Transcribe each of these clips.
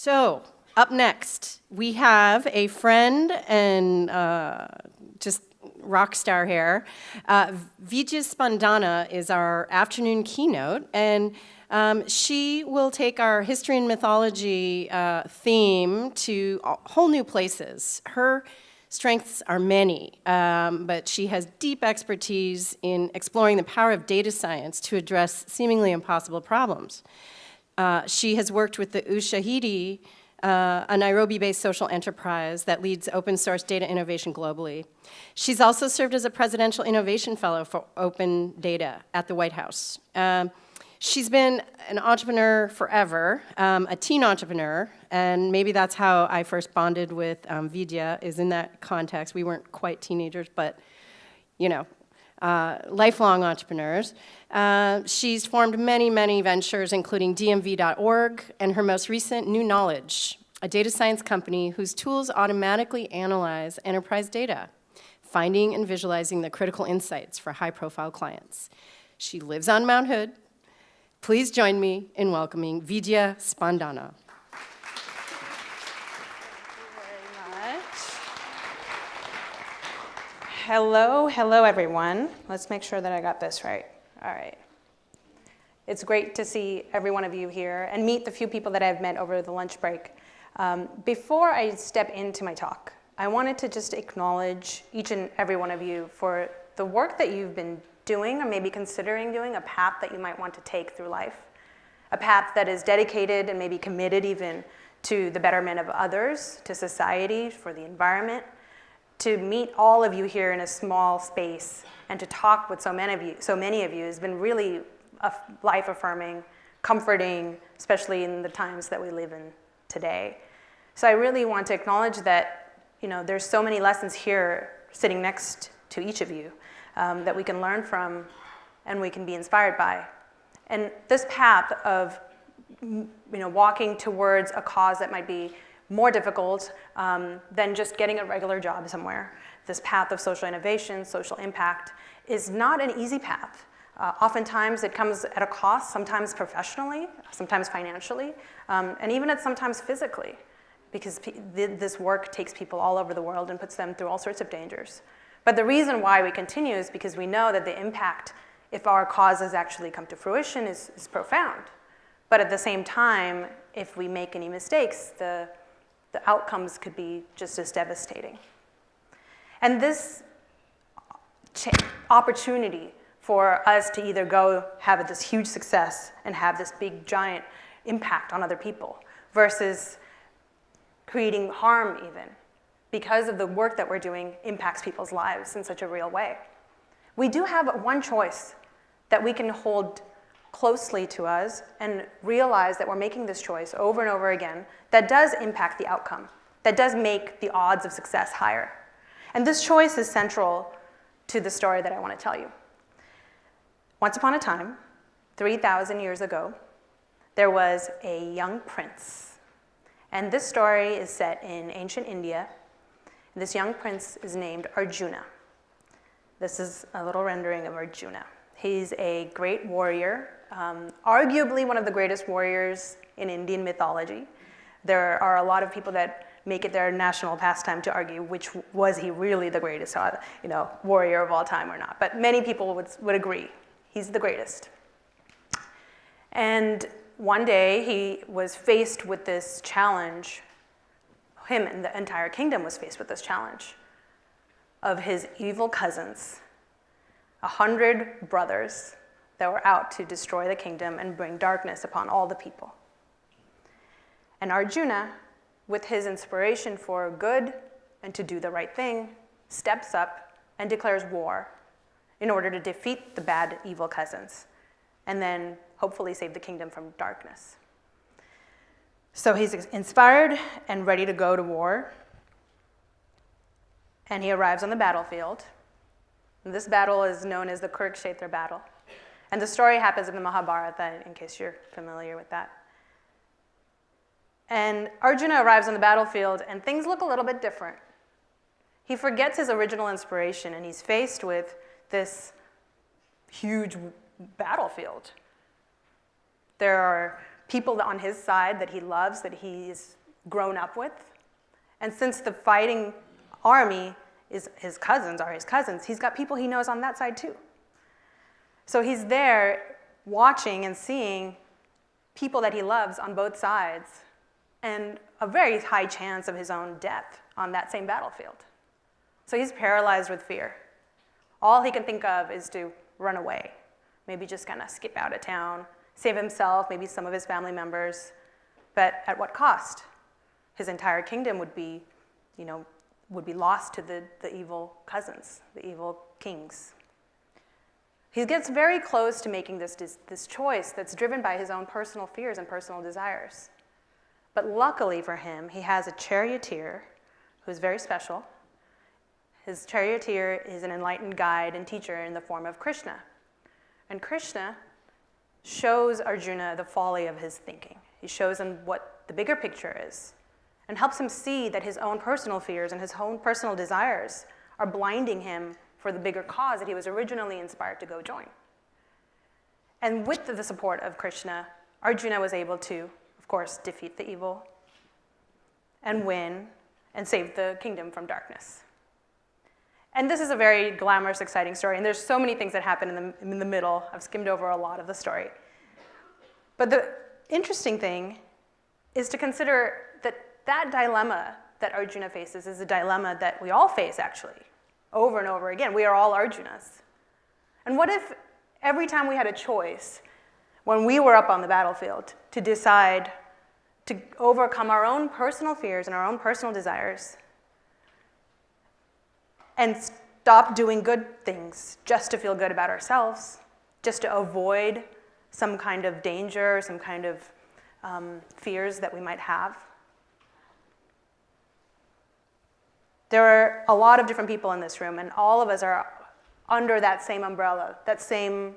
So, up next, we have a friend and just rock star here. Vidya Spandana is our afternoon keynote, and she will take our history and mythology theme to whole new places. Her strengths are many, but she has deep expertise in exploring the power of data science to address seemingly impossible problems. She has worked with the Ushahidi, a Nairobi-based social enterprise that leads open source data innovation globally. She's also served as a Presidential Innovation Fellow for Open Data at the White House. She's been an entrepreneur forever, a teen entrepreneur, and maybe that's how I first bonded with Vidya, is in that context. We weren't quite teenagers, but, you know, lifelong entrepreneurs. She's formed many, many ventures, including DMV.org, and her most recent, New Knowledge, a data science company whose tools automatically analyze enterprise data, finding and visualizing the critical insights for high-profile clients. She lives on Mount Hood. Please join me in welcoming Vidya Spandana. Hello, everyone. Let's make sure that I got this right. All right. It's great to see every one of you here and meet the few people that I've met over the lunch break. Before I step into my talk, I wanted to just acknowledge each and every one of you for the work that you've been doing or maybe considering doing, a path that you might want to take through life, a path that is dedicated and maybe committed even to the betterment of others, to society, for the environment. To meet all of you here in a small space and to talk with so many of you has been really life-affirming, comforting, especially in the times that we live in today. So I really want to acknowledge that, there's so many lessons here sitting next to each of you that we can learn from and we can be inspired by. And this path of, walking towards a cause that might be more difficult than just getting a regular job somewhere. This path of social innovation, social impact, is not an easy path. Oftentimes it comes at a cost, sometimes professionally, sometimes financially, and even sometimes physically, because this work takes people all over the world and puts them through all sorts of dangers. But the reason why we continue is because we know that the impact, if our causes actually come to fruition, is profound. But at the same time, if we make any mistakes, the outcomes could be just as devastating. And this opportunity for us to either go have this huge success and have this big, giant impact on other people versus creating harm even, because of the work that we're doing impacts people's lives in such a real way. We do have one choice that we can hold closely to us and realize that we're making this choice over and over again that does impact the outcome, that does make the odds of success higher. And this choice is central to the story that I want to tell you. Once upon a time, 3,000 years ago, there was a young prince. And this story is set in ancient India. This young prince is named Arjuna. This is a little rendering of Arjuna. He's a great warrior, arguably one of the greatest warriors in Indian mythology. There are a lot of people that make it their national pastime to argue which was he really the greatest, warrior of all time or not. But many people would agree he's the greatest. And one day he was faced with this challenge. Him and the entire kingdom was faced with this challenge of his evil cousins, 100 brothers that were out to destroy the kingdom and bring darkness upon all the people. And Arjuna, with his inspiration for good and to do the right thing, steps up and declares war in order to defeat the bad, evil cousins, and then hopefully save the kingdom from darkness. So he's inspired and ready to go to war, and he arrives on the battlefield. And this battle is known as the Kurukshetra battle. And the story happens in the Mahabharata, in case you're familiar with that. And Arjuna arrives on the battlefield, and things look a little bit different. He forgets his original inspiration, and he's faced with this huge battlefield. There are people on his side that he loves, that he's grown up with. And since the fighting army is his cousins, he's got people he knows on that side too. So he's there watching and seeing people that he loves on both sides, and a very high chance of his own death on that same battlefield. So he's paralyzed with fear. All he can think of is to run away, maybe just kind of skip out of town, save himself, maybe some of his family members, but at what cost? His entire kingdom would be lost to the evil cousins, the evil kings. He gets very close to making this choice that's driven by his own personal fears and personal desires. But luckily for him, he has a charioteer who's very special. His charioteer is an enlightened guide and teacher in the form of Krishna. And Krishna shows Arjuna the folly of his thinking. He shows him what the bigger picture is and helps him see that his own personal fears and his own personal desires are blinding him for the bigger cause that he was originally inspired to go join. And with the support of Krishna, Arjuna was able to, of course, defeat the evil and win and save the kingdom from darkness. And this is a very glamorous, exciting story, and there's so many things that happen in the middle. I've skimmed over a lot of the story. But the interesting thing is to consider that dilemma that Arjuna faces is a dilemma that we all face, actually, over and over again. We are all Arjunas. And what if every time we had a choice, when we were up on the battlefield, to decide to overcome our own personal fears and our own personal desires and stop doing good things just to feel good about ourselves, just to avoid some kind of danger, some kind of fears that we might have? There are a lot of different people in this room, and all of us are under that same umbrella, that same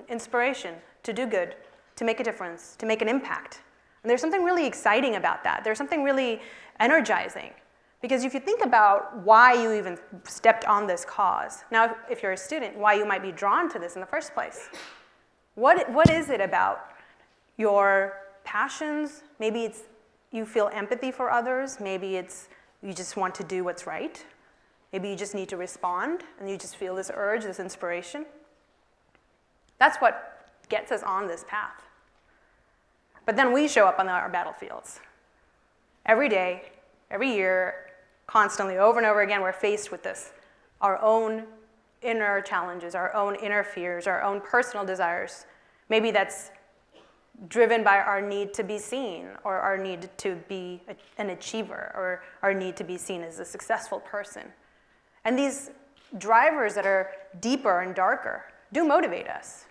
inspiration to do good, to make a difference, to make an impact. And there's something really exciting about that. There's something really energizing. Because if you think about why you even stepped on this cause, now if you're a student, why you might be drawn to this in the first place. What is it about your passions? Maybe it's you feel empathy for others. Maybe it's you just want to do what's right. Maybe you just need to respond, and you just feel this urge, this inspiration. That's what gets us on this path. But then we show up on our battlefields. Every day, every year, constantly, over and over again, we're faced with this. Our own inner challenges, our own inner fears, our own personal desires. Maybe that's driven by our need to be seen, or our need to be an achiever, or our need to be seen as a successful person. And these drivers that are deeper and darker do motivate us.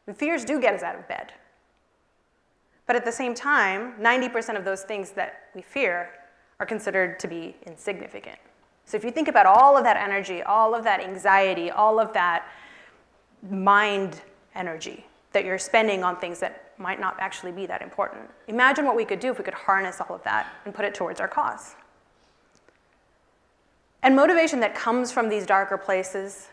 The fears do get us out of bed. But at the same time, 90% of those things that we fear are considered to be insignificant. So if you think about all of that energy, all of that anxiety, all of that mind energy that you're spending on things that might not actually be that important, imagine what we could do if we could harness all of that and put it towards our cause. And motivation that comes from these darker places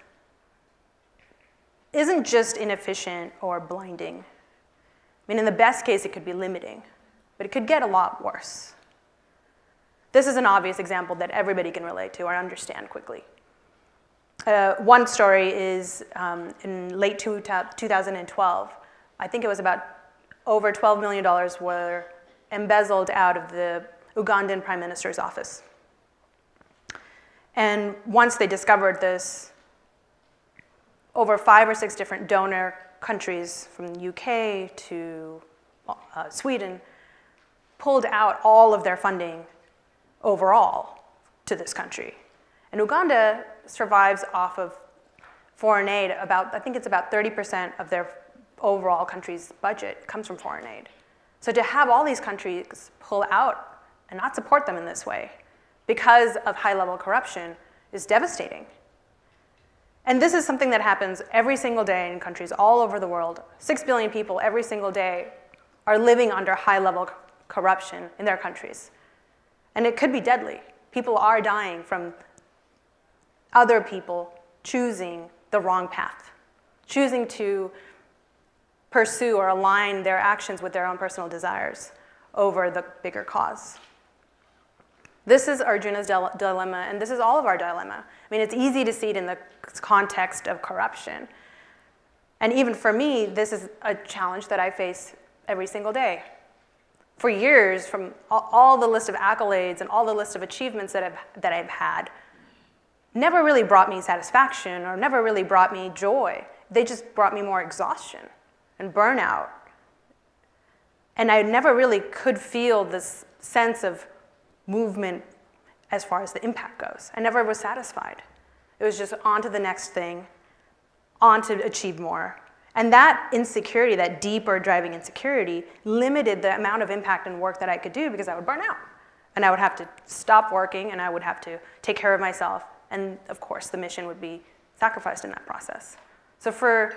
isn't just inefficient or blinding. I mean, in the best case, it could be limiting, but it could get a lot worse. This is an obvious example that everybody can relate to or understand quickly. One story is in late 2012, I think it was about over $12 million were embezzled out of the Ugandan Prime Minister's office. And once they discovered this, over 5 or 6 different donor countries, from the UK to Sweden, pulled out all of their funding overall to this country. And Uganda survives off of foreign aid. I think it's about 30% of their overall country's budget comes from foreign aid. So to have all these countries pull out and not support them in this way because of high-level corruption is devastating. And this is something that happens every single day in countries all over the world. 6 billion people every single day are living under high-level corruption in their countries. And it could be deadly. People are dying from other people choosing the wrong path, choosing to pursue or align their actions with their own personal desires over the bigger cause. This is Arjuna's dilemma, and this is all of our dilemma. I mean, it's easy to see it in the context of corruption. And even for me, this is a challenge that I face every single day. For years, from all the list of accolades and all the list of achievements that I've had, never really brought me satisfaction or never really brought me joy. They just brought me more exhaustion and burnout. And I never really could feel this sense of movement as far as the impact goes. I never was satisfied. It was just on to the next thing, on to achieve more. And that insecurity, that deeper driving insecurity, limited the amount of impact and work that I could do because I would burn out. And I would have to stop working, and I would have to take care of myself. And of course, the mission would be sacrificed in that process. So for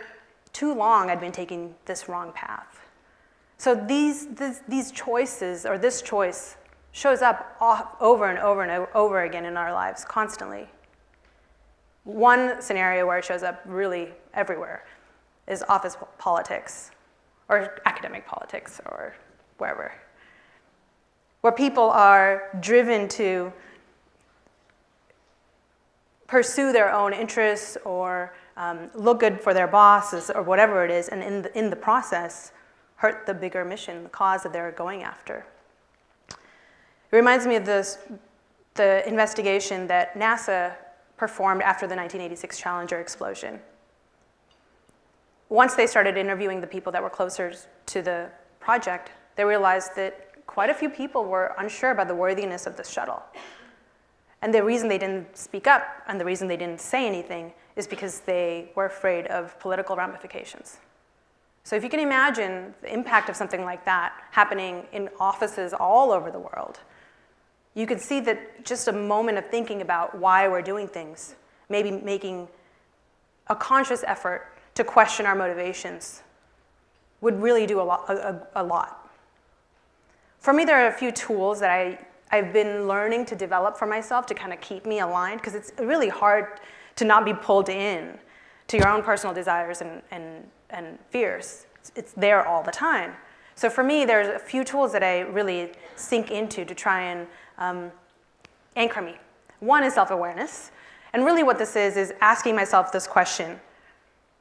too long, I'd been taking this wrong path. So these choices, or this choice, shows up over and over and over again in our lives, constantly. One scenario where it shows up really everywhere is office politics, or academic politics, or wherever, where people are driven to pursue their own interests or look good for their bosses or whatever it is, and in the process, hurt the bigger mission, the cause that they're going after. It reminds me of the investigation that NASA performed after the 1986 Challenger explosion. Once they started interviewing the people that were closer to the project, they realized that quite a few people were unsure about the worthiness of the shuttle. And the reason they didn't speak up and the reason they didn't say anything is because they were afraid of political ramifications. So if you can imagine the impact of something like that happening in offices all over the world, you can see that just a moment of thinking about why we're doing things, maybe making a conscious effort to question our motivations, would really do a lot. For me, there are a few tools that I've been learning to develop for myself to kind of keep me aligned, because it's really hard to not be pulled in to your own personal desires and fears. It's there all the time. So for me, there's a few tools that I really sink into to try and anchor me. One is self-awareness. And really what this is asking myself this question: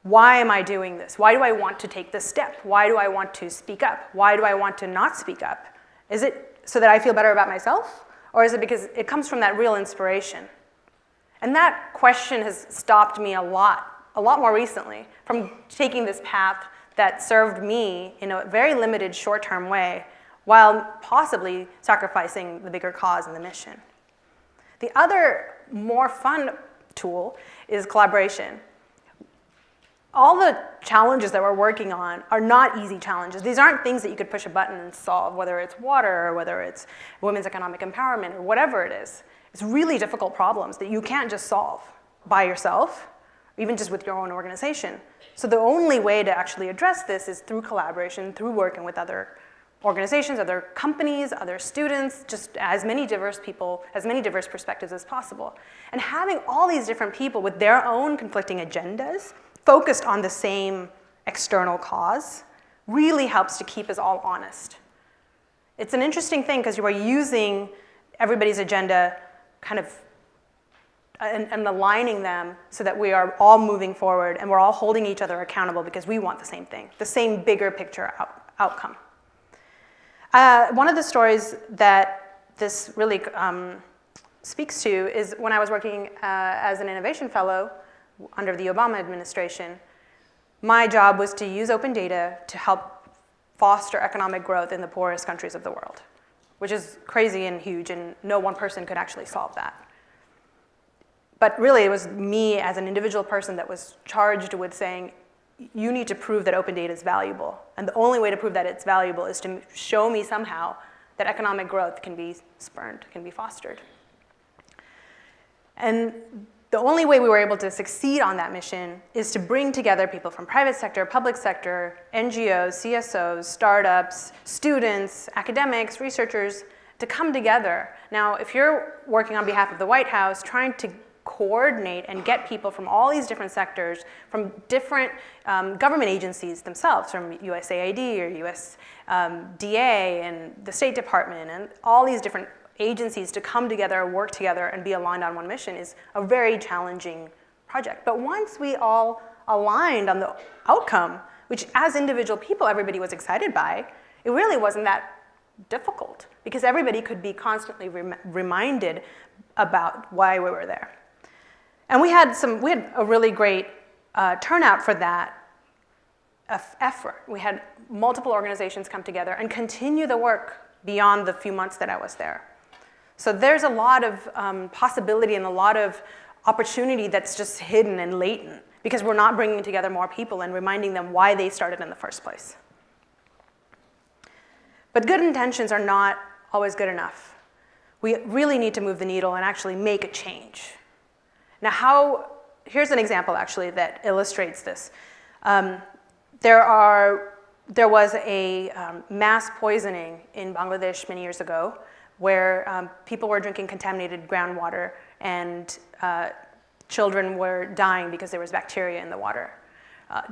why am I doing this? Why do I want to take this step? Why do I want to speak up? Why do I want to not speak up? Is it so that I feel better about myself? Or is it because it comes from that real inspiration? And that question has stopped me a lot more recently from taking this path that served me in a very limited short-term way while possibly sacrificing the bigger cause and the mission. The other more fun tool is collaboration. All the challenges that we're working on are not easy challenges. These aren't things that you could push a button and solve, whether it's water or whether it's women's economic empowerment or whatever it is. It's really difficult problems that you can't just solve by yourself, even just with your own organization. So the only way to actually address this is through collaboration, through working with other organizations, other companies, other students, just as many diverse people, as many diverse perspectives as possible. And having all these different people with their own conflicting agendas focused on the same external cause really helps to keep us all honest. It's an interesting thing because you are using everybody's agenda kind of and aligning them so that we are all moving forward and we're all holding each other accountable because we want the same thing, the same bigger picture outcome. One of the stories that this really speaks to is when I was working as an innovation fellow under the Obama administration. My job was to use open data to help foster economic growth in the poorest countries of the world, which is crazy and huge, and no one person could actually solve that. But really, it was me as an individual person that was charged with saying, you need to prove that open data is valuable. And the only way to prove that it's valuable is to show me somehow that economic growth can be spurned, can be fostered. And the only way we were able to succeed on that mission is to bring together people from private sector, public sector, NGOs, CSOs, startups, students, academics, researchers, to come together. Now, if you're working on behalf of the White House, trying to coordinate and get people from all these different sectors, from different government agencies themselves, from USAID or USDA and the State Department and all these different agencies to come together, work together, and be aligned on one mission is a very challenging project. But once we all aligned on the outcome, which as individual people everybody was excited by, it really wasn't that difficult because everybody could be constantly reminded about why we were there. And we had a really great turnout for that effort. We had multiple organizations come together and continue the work beyond the few months that I was there. So there's a lot of possibility and a lot of opportunity that's just hidden and latent because we're not bringing together more people and reminding them why they started in the first place. But good intentions are not always good enough. We really need to move the needle and actually make a change. Now, here's an example actually that illustrates this. There was a mass poisoning in Bangladesh many years ago where people were drinking contaminated groundwater and children were dying because there was bacteria in the water.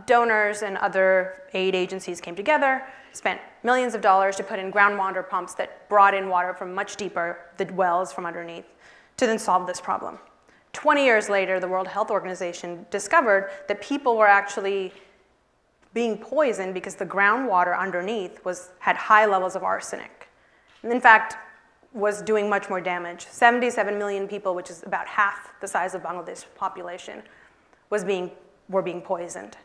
Donors and other aid agencies came together, spent millions of dollars to put in groundwater pumps that brought in water from much deeper, the wells from underneath, to then solve this problem. 20 years later, the World Health Organization discovered that people were actually being poisoned because the groundwater underneath had high levels of arsenic. And in fact, was doing much more damage. 77 million people, which is about half the size of Bangladesh's population, were being poisoned.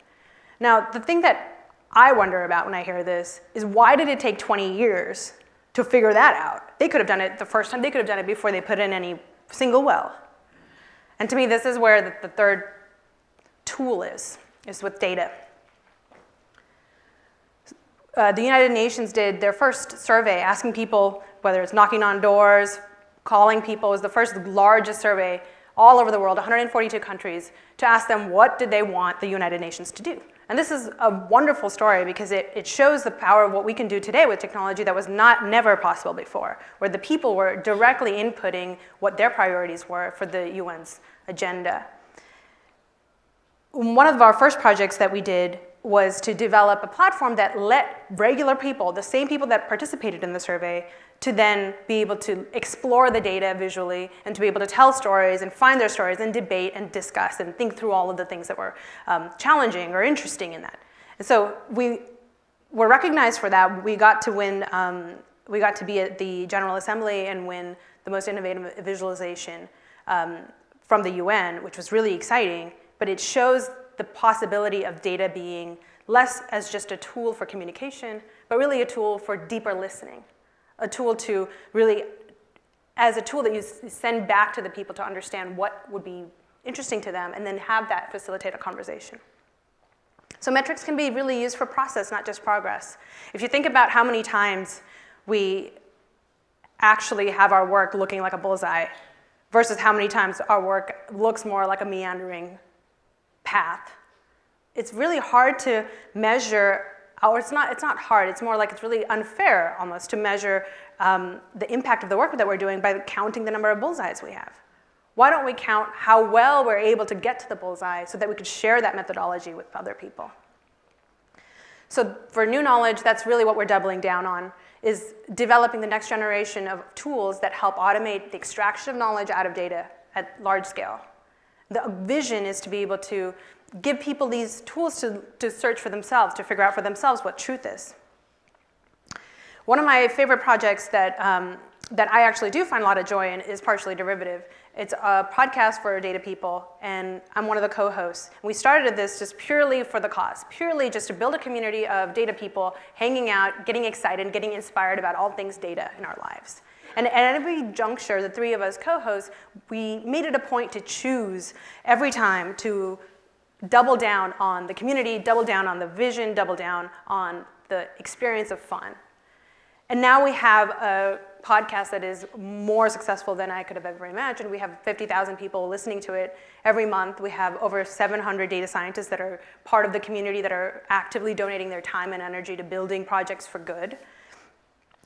Now, the thing that I wonder about when I hear this is why did it take 20 years to figure that out? They could have done it the first time. They could have done it before they put in any single well. And to me, this is where the third tool is with data. The United Nations did their first survey asking people, whether it's knocking on doors, calling people, it was the first largest survey all over the world, 142 countries, to ask them what did they want the United Nations to do. And this is a wonderful story because it shows the power of what we can do today with technology that was never possible before, where the people were directly inputting what their priorities were for the UN's agenda. One of our first projects that we did was to develop a platform that let regular people, the same people that participated in the survey, to then be able to explore the data visually and to be able to tell stories and find their stories and debate and discuss and think through all of the things that were challenging or interesting in that. And so we were recognized for that. We got to win, we got to be at the General Assembly and win the most innovative visualization from the UN, which was really exciting, but it shows the possibility of data being less as just a tool for communication, but really a tool for deeper listening. A tool to really, as a tool that you send back to the people to understand what would be interesting to them and then have that facilitate a conversation. So metrics can be really used for process, not just progress. If you think about how many times we actually have our work looking like a bullseye versus how many times our work looks more like a meandering path, it's really hard to measure. Or it's not hard, it's more like it's really unfair almost to measure the impact of the work that we're doing by counting the number of bullseyes we have. Why don't we count how well we're able to get to the bullseye so that we could share that methodology with other people? So for new knowledge, that's really what we're doubling down on, is developing the next generation of tools that help automate the extraction of knowledge out of data at large scale. The vision is to be able to give people these tools to search for themselves, to figure out for themselves what truth is. One of my favorite projects that I actually do find a lot of joy in is Partially Derivative. It's a podcast for data people, and I'm one of the co-hosts. We started this just purely for the cause, purely just to build a community of data people hanging out, getting excited, getting inspired about all things data in our lives. And at every juncture, the three of us co-hosts, we made it a point to choose every time to double down on the community, double down on the vision, double down on the experience of fun. And now we have a podcast that is more successful than I could have ever imagined. We have 50,000 people listening to it every month. We have over 700 data scientists that are part of the community that are actively donating their time and energy to building projects for good.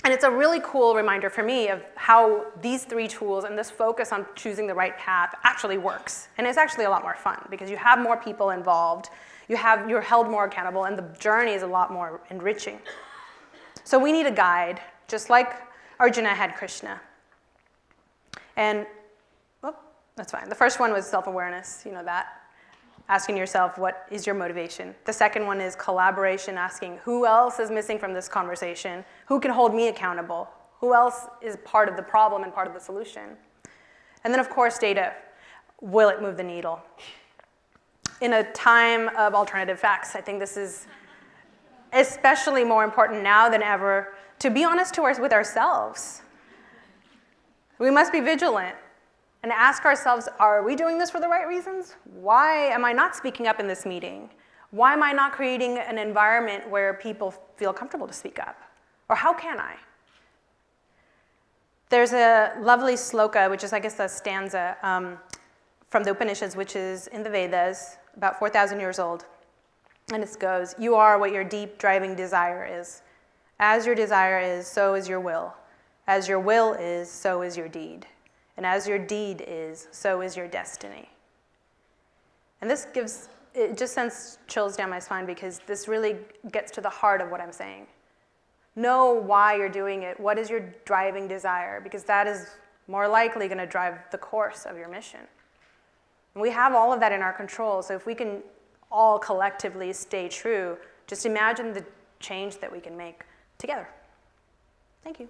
And it's a really cool reminder for me of how these 3 tools and this focus on choosing the right path actually works. And it's actually a lot more fun because you have more people involved, you're held more accountable, and the journey is a lot more enriching. So we need a guide, just like Arjuna had Krishna. And, that's fine. The first one was self-awareness, you know that. Asking yourself, what is your motivation? The second one is collaboration, asking who else is missing from this conversation? Who can hold me accountable? Who else is part of the problem and part of the solution? And then, of course, data. Will it move the needle? In a time of alternative facts, I think this is especially more important now than ever to be honest with ourselves. We must be vigilant and ask ourselves, are we doing this for the right reasons? Why am I not speaking up in this meeting? Why am I not creating an environment where people feel comfortable to speak up? Or how can I? There's a lovely sloka, which is, I guess, a stanza from the Upanishads, which is in the Vedas, about 4,000 years old. And it goes, you are what your deep driving desire is. As your desire is, so is your will. As your will is, so is your deed. And as your deed is, so is your destiny. And it just sends chills down my spine because this really gets to the heart of what I'm saying. Know why you're doing it. What is your driving desire? Because that is more likely going to drive the course of your mission. And we have all of that in our control, so if we can all collectively stay true, just imagine the change that we can make together. Thank you.